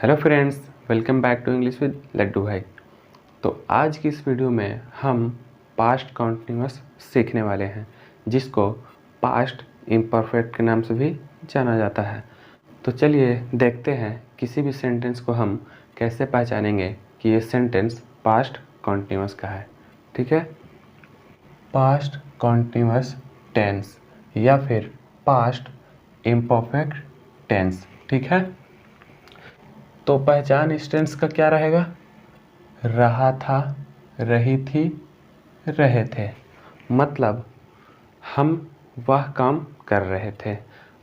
Hello friends, welcome back to English with Laddu भाई। तो आज की इस वीडियो में हम पास्ट कॉन्टिन्यूअस सीखने वाले हैं, जिसको पास्ट इम्परफेक्ट के नाम से भी जाना जाता है। तो चलिए देखते हैं किसी भी सेंटेंस को हम कैसे पहचानेंगे कि ये सेंटेंस पास्ट कॉन्टिन्यूअस का है। ठीक है, पास्ट कॉन्टिन्यूअस टेंस या फिर पास्ट इम्परफेक्ट टेंस। ठीक है, तो पहचान इस टेंस का क्या रहेगा? रहा था, रही थी, रहे थे। मतलब हम वह काम कर रहे थे,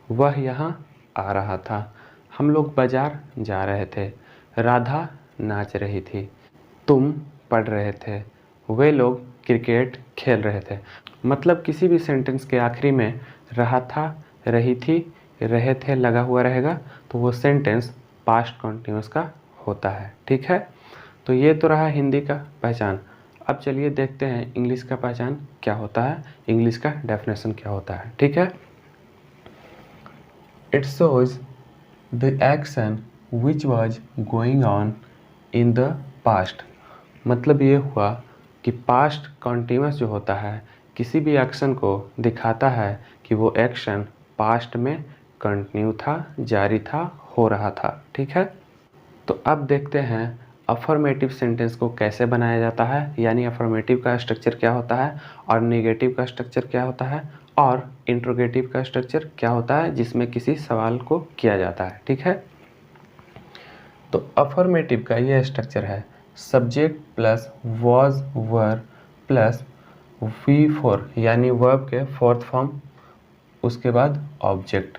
वह यहाँ आ रहा था, हम लोग बाजार जा रहे थे, राधा नाच रही थी, तुम पढ़ रहे थे, वे लोग क्रिकेट खेल रहे थे। मतलब किसी भी सेंटेंस के आखिरी में रहा था, रही थी, रहे थे लगा हुआ रहेगा तो वो सेंटेंस पास्ट कॉन्टिन्यूअस का होता है। ठीक है, तो ये तो रहा हिंदी का पहचान। अब चलिए देखते हैं इंग्लिश का पहचान क्या होता है, इंग्लिश का डेफिनेशन क्या होता है। ठीक है, it shows the action which was going on in the past. मतलब ये हुआ कि पास्ट कॉन्टिन्यूअस जो होता है किसी भी एक्शन को दिखाता है कि वो एक्शन पास्ट में कंटिन्यू था, जारी था, हो रहा था। ठीक है, तो अब देखते हैं अफर्मेटिव सेंटेंस को कैसे बनाया जाता है, यानी अफर्मेटिव का स्ट्रक्चर क्या होता है और नेगेटिव का स्ट्रक्चर क्या होता है और इंट्रोगेटिव का स्ट्रक्चर क्या होता है जिसमें किसी सवाल को किया जाता है। ठीक है, तो अफर्मेटिव का ये स्ट्रक्चर है subject plus was were plus V4 यानी वर्ब के फोर्थ फॉर्म, उसके बाद ऑब्जेक्ट।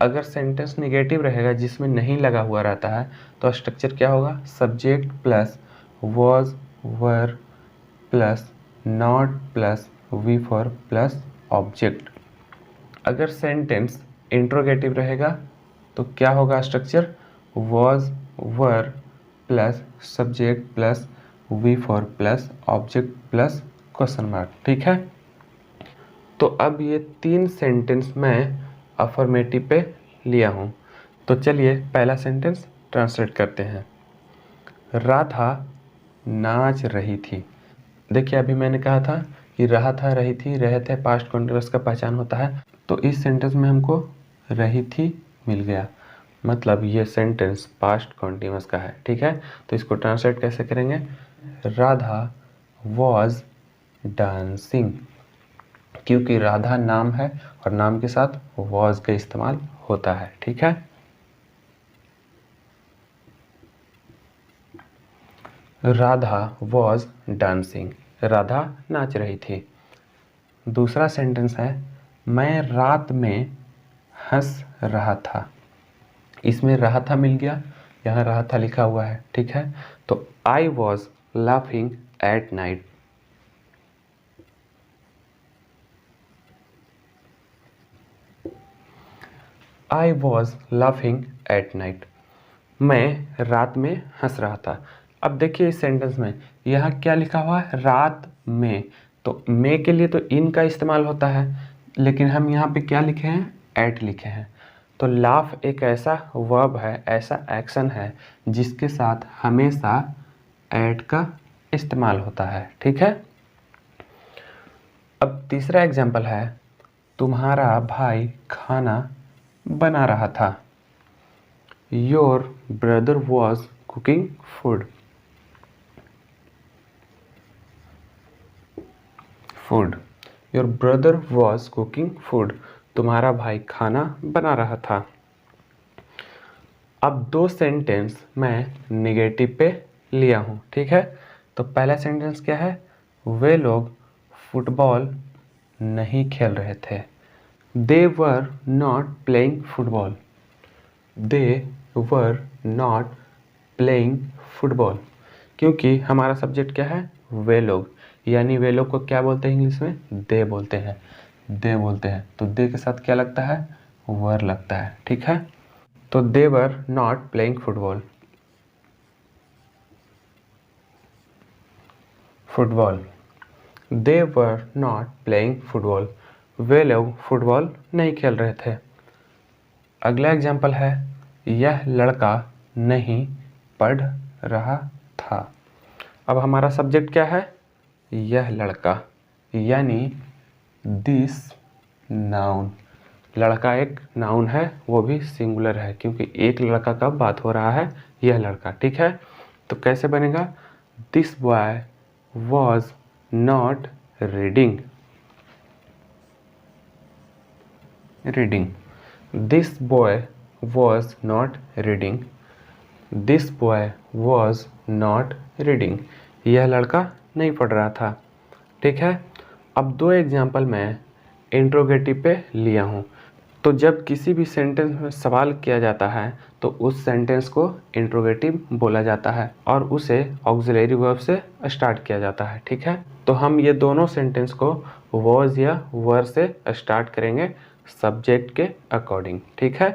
अगर सेंटेंस नेगेटिव रहेगा जिसमें नहीं लगा हुआ रहता है तो स्ट्रक्चर क्या होगा? Subject plus was were plus not plus V4 plus object. अगर सेंटेंस इंट्रोगेटिव रहेगा तो क्या होगा structure? Was were plus subject plus V4 plus object plus question mark. ठीक है, तो अब ये तीन सेंटेंस मैं अफर्मेटिव पे लिया हूँ। तो चलिए पहला सेंटेंस ट्रांसलेट करते हैं। राधा नाच रही थी। देखिए अभी मैंने कहा था कि रहा था, रही थी, रहे थे पास्ट कॉन्टिन्यूअस का पहचान होता है, तो इस सेंटेंस में हमको रही थी मिल गया, मतलब ये सेंटेंस पास्ट कॉन्टिन्यूअस का है। ठीक है, तो इसको ट्रांसलेट कैसे करेंगे? राधा वॉज डांसिंग, क्योंकि राधा नाम है और नाम के साथ वॉज का इस्तेमाल होता है। ठीक है, राधा वॉज डांसिंग, राधा नाच रही थी। दूसरा सेंटेंस है मैं रात में हंस रहा था। इसमें रहा था मिल गया, यहाँ रहा था लिखा हुआ है। ठीक है, तो I was laughing at night. I was laughing at night, मैं रात में हंस रहा था। अब देखिए इस सेंटेंस में यहाँ क्या लिखा हुआ है? रात में, तो में के लिए तो इन का इस्तेमाल होता है, लेकिन हम यहाँ पे क्या लिखे हैं? एट लिखे हैं। तो लाफ एक ऐसा वर्ब है, ऐसा एक्शन है जिसके साथ हमेशा एट का इस्तेमाल होता है। ठीक है, अब तीसरा एग्जाम्पल है तुम्हारा भाई खाना बना रहा था। Your brother was cooking food. Your brother was cooking food. तुम्हारा भाई खाना बना रहा था। अब दो सेंटेंस मैं नेगेटिव पे लिया हूँ। ठीक है, तो पहला सेंटेंस क्या है? वे लोग फुटबॉल नहीं खेल रहे थे। They were not playing football. They were not playing football, क्योंकि हमारा सब्जेक्ट क्या है? वे लोग, यानी वे लोग को क्या बोलते हैं इंग्लिश में? दे बोलते हैं, दे बोलते हैं। तो दे के साथ क्या लगता है? वर लगता है। ठीक है, तो they were not playing football. Football, they were not playing football, वे लोग फुटबॉल नहीं खेल रहे थे। अगला एग्जाम्पल है यह लड़का नहीं पढ़ रहा था। अब हमारा सब्जेक्ट क्या है? यह लड़का, यानी दिस नाउन। लड़का एक नाउन है, वो भी सिंगुलर है क्योंकि एक लड़का का बात हो रहा है, यह लड़का। ठीक है, तो कैसे बनेगा? This boy was not reading. This boy was not reading. This boy was not reading. यह लड़का नहीं पढ़ रहा था। ठीक है, अब दो एग्जाम्पल मैं इंट्रोगेटिव पे लिया हूँ। तो जब किसी भी सेंटेंस में सवाल किया जाता है तो उस सेंटेंस को इंट्रोगेटिव बोला जाता है और उसे ऑक्सिलरी वर्ब से स्टार्ट किया जाता है। ठीक है, तो हम ये दोनों सेंटेंस को वॉज या वर से स्टार्ट करेंगे सब्जेक्ट के अकॉर्डिंग। ठीक है,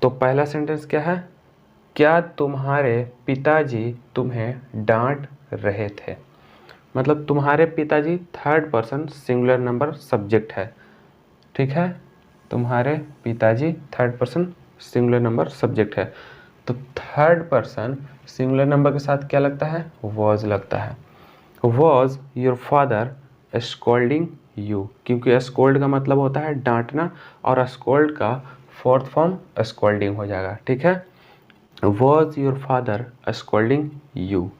तो पहला सेंटेंस क्या है? क्या तुम्हारे पिताजी तुम्हें डांट रहे थे? मतलब तुम्हारे पिताजी third person singular number subject है। ठीक है, तुम्हारे पिताजी third person singular number subject है। तो थर्ड पर्सन सिंगुलर नंबर के साथ क्या लगता है? वॉज लगता है। Was your father scolding you, क्योंकि स्कोल्ड का मतलब होता है डांटना और स्कोल्ड का फोर्थ फॉर्म स्कोल्डिंग हो जाएगा। ठीक है, was your father scolding you.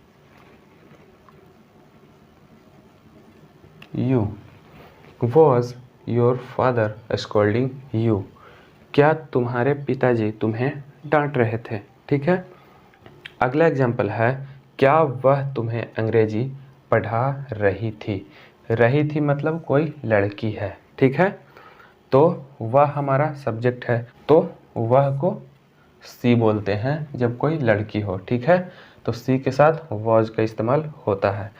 You was your father scolding you. क्या तुम्हारे पिताजी तुम्हें डांट रहे थे? ठीक है, अगला एग्जाम्पल है, क्या वह तुम्हें अंग्रेजी पढ़ा रही थी? रही थी मतलब कोई लड़की है। ठीक है, तो वह हमारा सब्जेक्ट है, तो वह को सी बोलते हैं जब कोई लड़की हो। ठीक है, तो सी के साथ वॉज का इस्तेमाल होता है।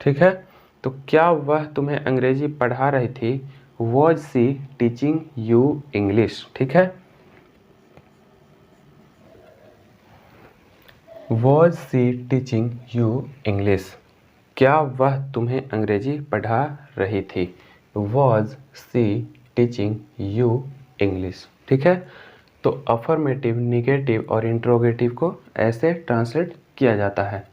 ठीक है, तो क्या वह तुम्हें अंग्रेजी पढ़ा रही थी? Was she teaching you English. ठीक है, was she teaching you English. क्या वह तुम्हें अंग्रेजी पढ़ा रही थी? Was she teaching you English. ठीक है, तो अफर्मेटिव, निगेटिव और इंट्रोगेटिव को ऐसे ट्रांसलेट किया जाता है।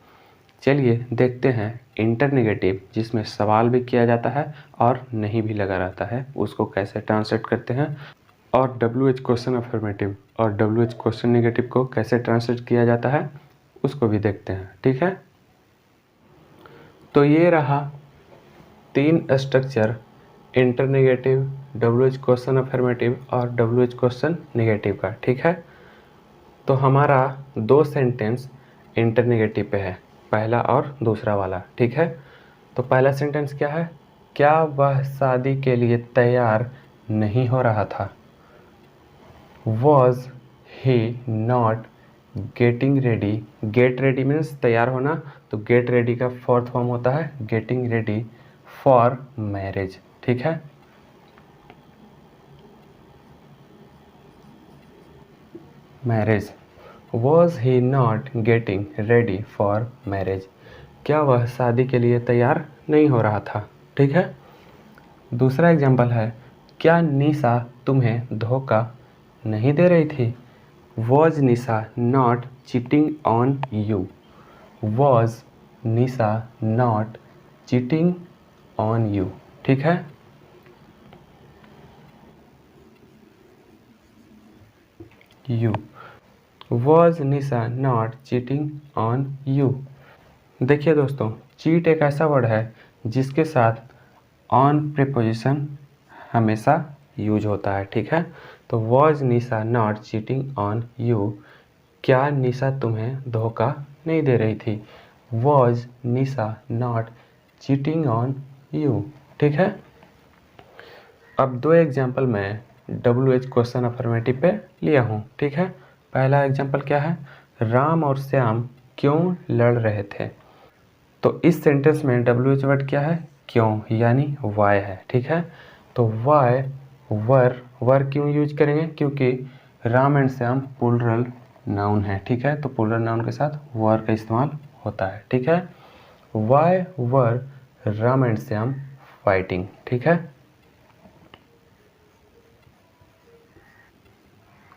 चलिए देखते हैं इंटरनेगेटिव, जिसमें सवाल भी किया जाता है और नहीं भी लगा रहता है, उसको कैसे ट्रांसलेट करते हैं। और WH क्वेश्चन अफर्मेटिव और WH क्वेश्चन नेगेटिव को कैसे ट्रांसलेट किया जाता है, उसको भी देखते हैं। ठीक है, तो ये रहा 3 स्ट्रक्चर, इंटरनेगेटिव, WH क्वेश्चन अफर्मेटिव और WH क्वेश्चन नेगेटिव का। ठीक है, तो हमारा 2 सेंटेंस इंटरनेगेटिव पे है, पहला और दूसरा वाला। ठीक है, तो पहला सेंटेंस क्या है? क्या वह शादी के लिए तैयार नहीं हो रहा था? Was he not getting ready. Get ready means तैयार होना, तो गेट रेडी का फोर्थ फॉर्म होता है गेटिंग रेडी फॉर मैरिज। ठीक है, marriage. Was he not getting ready for marriage. क्या वह शादी के लिए तैयार नहीं हो रहा था? ठीक है, दूसरा एग्जाम्पल है, क्या निशा तुम्हें धोखा नहीं दे रही थी? Was Nisha not cheating on you. Was Nisha not cheating on you. ठीक है, you. Was Nisha not cheating on you. देखिए दोस्तों, चीट एक ऐसा वर्ड है जिसके साथ ऑन प्रीपोजिशन हमेशा यूज होता है। ठीक है, तो was Nisha not cheating on you. क्या निशा तुम्हें धोखा नहीं दे रही थी? Was Nisha not cheating on you. ठीक है, अब 2 एग्जाम्पल मैं WH क्वेश्चन अफर्मेटिव पे लिया हूँ। ठीक है, पहला एग्जाम्पल क्या है? राम और श्याम क्यों लड़ रहे थे? तो इस सेंटेंस में WH वर्ड क्या है? क्यों, यानी वाई है। ठीक है, तो वाई वर क्यों यूज करेंगे? क्योंकि Ram and Shyam plural noun है। ठीक है, तो प्लूरल नाउन के साथ वर का इस्तेमाल होता है। ठीक है, why were Ram and Shyam fighting. ठीक है,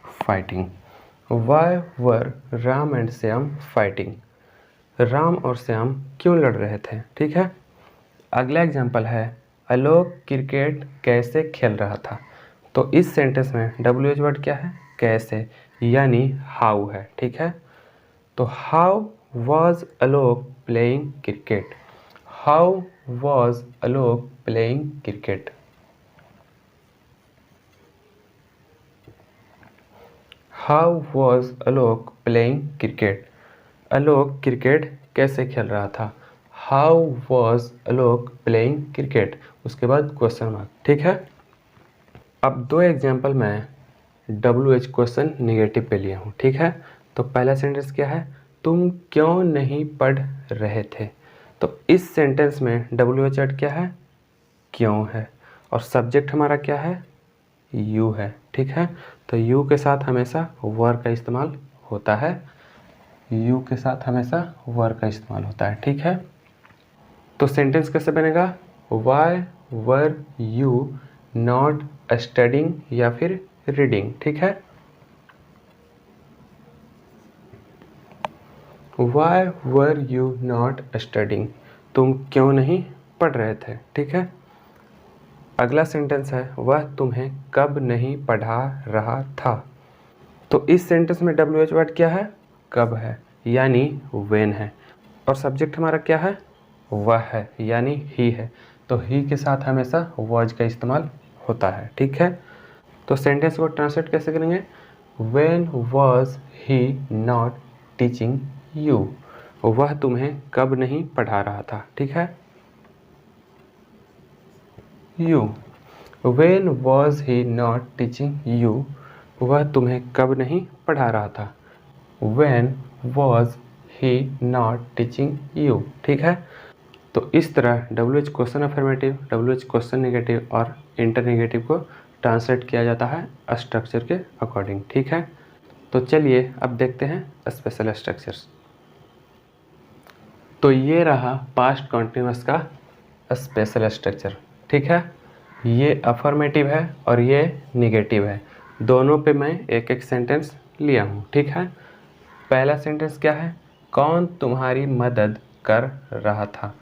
fighting. Why were Ram and Shyam fighting, Ram और श्याम क्यों लड़ रहे थे। ठीक है। अगला एग्जाम्पल है आलोक क्रिकेट कैसे खेल रहा था। तो इस सेंटेंस में WH वर्ड क्या है, कैसे, यानी हाउ है। ठीक है। तो how was Alok playing cricket, how was Alok playing cricket. How was Alok playing cricket, Alok cricket कैसे खेल रहा था। How was Alok playing cricket, उसके बाद क्वेश्चन मार्क। ठीक है। अब दो एग्जाम्पल मैं WH क्वेश्चन निगेटिव पे लिया हूँ। ठीक है। तो पहला सेंटेंस क्या है, तुम क्यों नहीं पढ़ रहे थे। तो इस सेंटेंस में WH वर्ड क्या है, क्यों है, और सब्जेक्ट हमारा क्या है, यू है। ठीक है। तो यू के साथ हमेशा वर का इस्तेमाल होता है, यू के साथ हमेशा वर का इस्तेमाल होता है। ठीक है। तो सेंटेंस कैसे बनेगा, why were you not studying या फिर रीडिंग। ठीक है। Why were you not studying, तुम क्यों नहीं पढ़ रहे थे। ठीक है। अगला सेंटेंस है वह तुम्हें कब नहीं पढ़ा रहा था। तो इस सेंटेंस में WH वर्ड क्या है, कब है, यानी व्हेन है, और सब्जेक्ट हमारा क्या है, वह है, यानी ही है। तो ही के साथ हमेशा वॉज का इस्तेमाल होता है। ठीक है। तो सेंटेंस को ट्रांसलेट कैसे करेंगे, when was he not teaching you, वह तुम्हें कब नहीं पढ़ा रहा था। ठीक है। You, when was he not teaching you, वह तुम्हें कब नहीं पढ़ा रहा था। When was he not teaching you. ठीक है। तो इस तरह WH question affirmative, WH question negative और इंटर नेगेटिव को ट्रांसलेट किया जाता है स्ट्रक्चर के अकॉर्डिंग। ठीक है। तो चलिए अब देखते हैं स्पेशल स्ट्रक्चर्स। तो ये रहा पास्ट कॉन्टिन्यूअस का स्पेशल स्ट्रक्चर। ठीक है। ये अफर्मेटिव है और ये निगेटिव है, दोनों पे मैं एक एक सेंटेंस लिया हूँ। ठीक है। पहला सेंटेंस क्या है, कौन तुम्हारी मदद कर रहा था।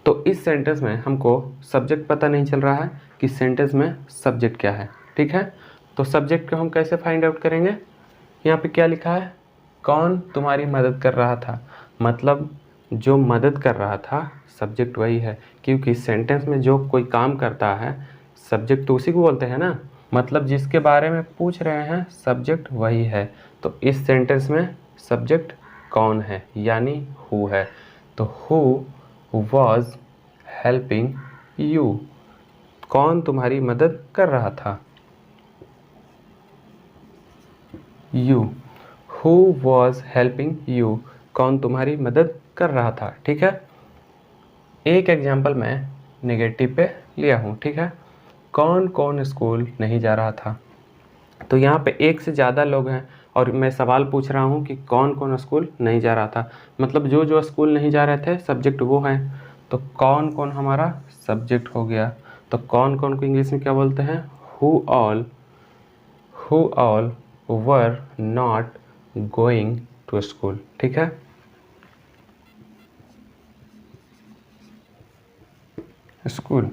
तो इस सेंटेंस में हमको सब्जेक्ट पता नहीं चल रहा है कि सेंटेंस में सब्जेक्ट क्या है। ठीक है। तो सब्जेक्ट को हम कैसे फाइंड आउट करेंगे, यहाँ पे क्या लिखा है, कौन तुम्हारी मदद कर रहा था, मतलब जो मदद कर रहा था सब्जेक्ट वही है, क्योंकि सेंटेंस में जो कोई काम करता है सब्जेक्ट तो उसी को बोलते हैं ना, मतलब जिसके बारे में पूछ रहे हैं सब्जेक्ट वही है। तो इस सेंटेंस में सब्जेक्ट कौन है, यानी हु है। तो हु वॉज हेल्पिंग यू, कौन तुम्हारी मदद कर रहा था। You, who was helping you, कौन तुम्हारी मदद कर रहा था। ठीक है। एक एग्जाम्पल मैं नेगेटिव पे लिया हूँ। ठीक है। कौन कौन स्कूल नहीं जा रहा था। तो यहाँ पे एक से ज़्यादा लोग हैं और मैं सवाल पूछ रहा हूँ कि कौन कौन स्कूल नहीं जा रहा था, मतलब जो जो स्कूल नहीं जा रहे थे सब्जेक्ट वो हैं। तो कौन कौन हमारा सब्जेक्ट हो गया। तो कौन कौन को इंग्लिश में क्या बोलते हैं, who all were not going to school. ठीक है। School,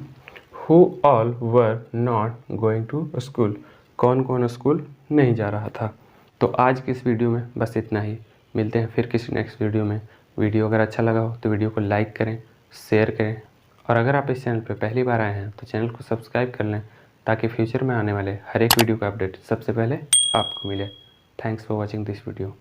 who all were not going to school, कौन कौन स्कूल नहीं जा रहा था। तो आज की इस वीडियो में बस इतना ही, मिलते हैं फिर किसी नेक्स्ट वीडियो में। वीडियो अगर अच्छा लगा हो तो वीडियो को लाइक करें, शेयर करें, और अगर आप इस चैनल पर पहली बार आए हैं तो चैनल को सब्सक्राइब कर लें, ताकि फ्यूचर में आने वाले हर एक वीडियो का अपडेट सबसे पहले आपको मिले। Thanks for watching this video.